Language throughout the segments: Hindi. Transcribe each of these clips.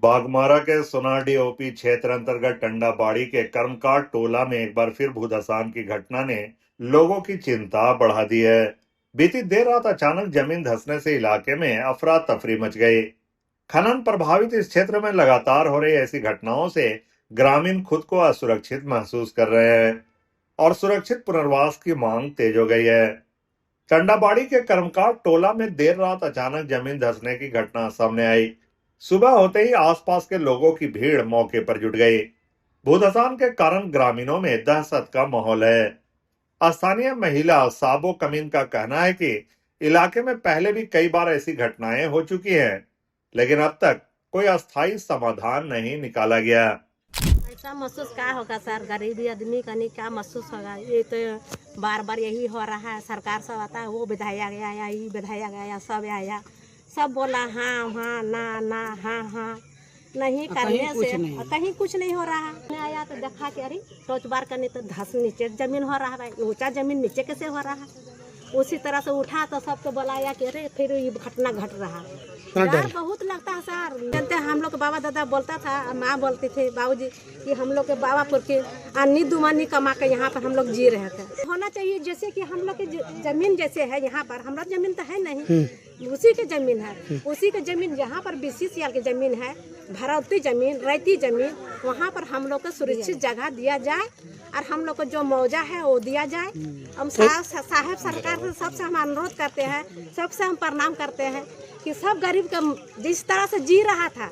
बाघमारा के सोनाडीह ओपी क्षेत्र अंतर्गत टंडाबाड़ी के कर्मकाट टोला में एक बार फिर भूधसान की घटना ने लोगों की चिंता बढ़ा दी है। बीती देर रात अचानक जमीन धंसने से इलाके में अफरा तफरी मच गई। खनन प्रभावित इस क्षेत्र में लगातार हो रही ऐसी घटनाओं से ग्रामीण खुद को असुरक्षित महसूस कर रहे हैं और सुरक्षित पुनर्वास की मांग तेज हो गई है। टंडाबाड़ी के कर्मकाट टोला में देर रात अचानक जमीन धंसने की घटना सामने आई। सुबह होते ही आसपास के लोगों की भीड़ मौके पर जुट गई। भूधसान के कारण ग्रामीणों में दहशत का माहौल है। स्थानीय महिला साबो कमीन का कहना है कि इलाके में पहले भी कई बार ऐसी घटनाएं हो चुकी हैं, लेकिन अब तक कोई अस्थायी समाधान नहीं निकाला गया। ऐसा महसूस क्या होगा सर, गरीबी आदमी का नहीं क्या महसूस होगा। ये तो बार बार यही हो रहा है। सरकार सब आता है, वो विधायक आया, ये विधायक आया, सब आया, सब बोला हाँ हाँ ना हाँ हाँ, नहीं करने से कहीं कुछ नहीं हो रहा है। आया तो देखा कि अरे टोच बार करने तो धस नीचे जमीन हो रहा है, ऊंचा जमीन नीचे कैसे हो रहा है। उसी तरह से उठा तो सबको बुलाया कि अरे फिर ये घटना घट रहा है। डर बहुत लगता है सर। जानते हैं हम लोग के बाबा दादा बोलता था, माँ बोलती थे, बाबूजी कि हम लोग के बाबापुर के अन्नी दुमानी कमा के यहाँ पर हम लोग जी रहे थे। होना चाहिए जैसे कि हम लोग की जमीन जैसे है यहाँ पर, हमारा जमीन तो है नहीं, उसी की जमीन है। उसी की जमीन यहाँ पर 20 साल की जमीन है, भरौती जमीन, रैती जमीन, वहाँ पर हम लोग को सुरक्षित जगह दिया जाए और हम लोग को जो मुआवजा है वो दिया जाए। हम साहब सरकार से सबसे हम अनुरोध करते हैं, सबसे हम प्रणाम करते हैं कि सब गरीब का जिस तरह से जी रहा था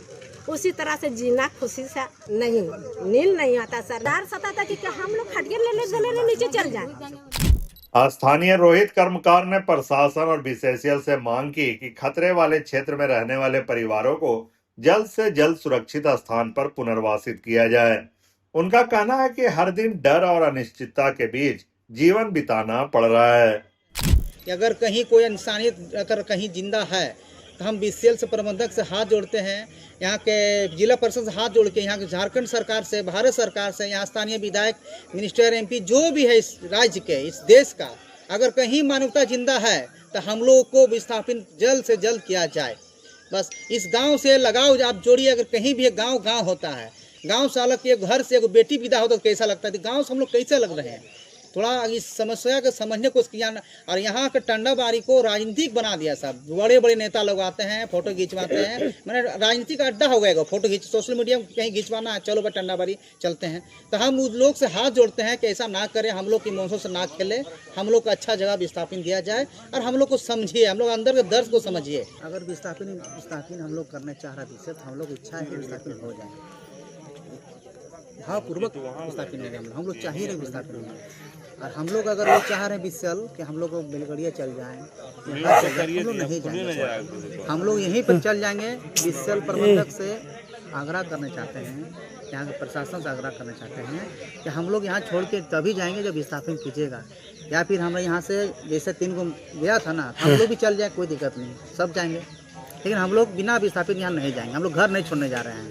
उसी तरह से जीना खुशी से नहीं, नील नहीं आता सर। डर सताता कि हम लोग खटिया ले नीचे चल जाए। स्थानीय रोहित कर्मकार ने प्रशासन और बीसीसीएल से मांग की कि खतरे वाले क्षेत्र में रहने वाले परिवारों को जल्द से जल्द सुरक्षित स्थान पर पुनर्वासित किया जाए। उनका कहना है कि हर दिन डर और अनिश्चितता के बीच जीवन बिताना पड़ रहा है। अगर कहीं कोई इंसानियत अगर कहीं जिंदा है तो हम बीसीसीएल से प्रबंधक से हाथ जोड़ते हैं, यहाँ के जिला परिषद से हाथ जोड़ के, यहाँ के झारखंड सरकार से, भारत सरकार से, यहाँ स्थानीय विधायक, मिनिस्टर, एमपी जो भी है इस राज्य के, इस देश का, अगर कहीं मानवता जिंदा है तो हम लोग को विस्थापित जल्द से जल्द किया जाए। बस इस गांव से लगाव आप जोड़िए। अगर कहीं भी एक गांव होता है, गांव से अलग एक घर से एक बेटी विदा होता तो कैसा लगता है, तो गांव से हम लोग कैसे लग रहे हैं। थोड़ा इस समस्या को समझने को किया। और यहाँ के टंडाबाड़ी को राजनीतिक बना दिया। सब बड़े बड़े नेता लोग आते हैं, फोटो खिंचवाते हैं, मैंने राजनीतिक अड्डा हो गएगा। फोटो खींच सोशल मीडिया में कहीं खिंचवाना है, चलो भाई टंडाबाड़ी चलते हैं। तो हम उस लोग से हाथ जोड़ते हैं कि ऐसा ना करें, हम लोग की मौसों से ना खेले, हम लोग को अच्छा जगह विस्थापन दिया जाए और हम लोग को समझिए, हम लोग अंदर के दर्द को समझिए। अगर विस्थापन हम लोग करने चाह रहे थे तो हम लोग इच्छा है कि विस्थापन हो जाए, भावपूर्वक विस्थापन हो। हम लोग चाहिए रहे विस्थापन होना। और हम लोग अगर वो चाह रहे हैं बीसीसीएल कि हम लोग बेलगड़िया चल जाएं, हम लोग नहीं जाएंगे, हम लोग यहीं पर चल जाएंगे। बीसीसीएल प्रबंधक से आग्रह करना चाहते हैं, यहाँ के प्रशासन से आग्रह करना चाहते हैं कि हम लोग यहाँ छोड़ के तभी जाएंगे जब विस्थापन कीजिएगा। या फिर हम यहाँ से जैसे 3 को गया था ना, हम लोग भी चल जाए, कोई दिक्कत नहीं, सब जाएंगे। लेकिन हम लोग बिना विस्थापित यहाँ नहीं जाएंगे, हम लोग घर नहीं छोड़ने जा रहे हैं।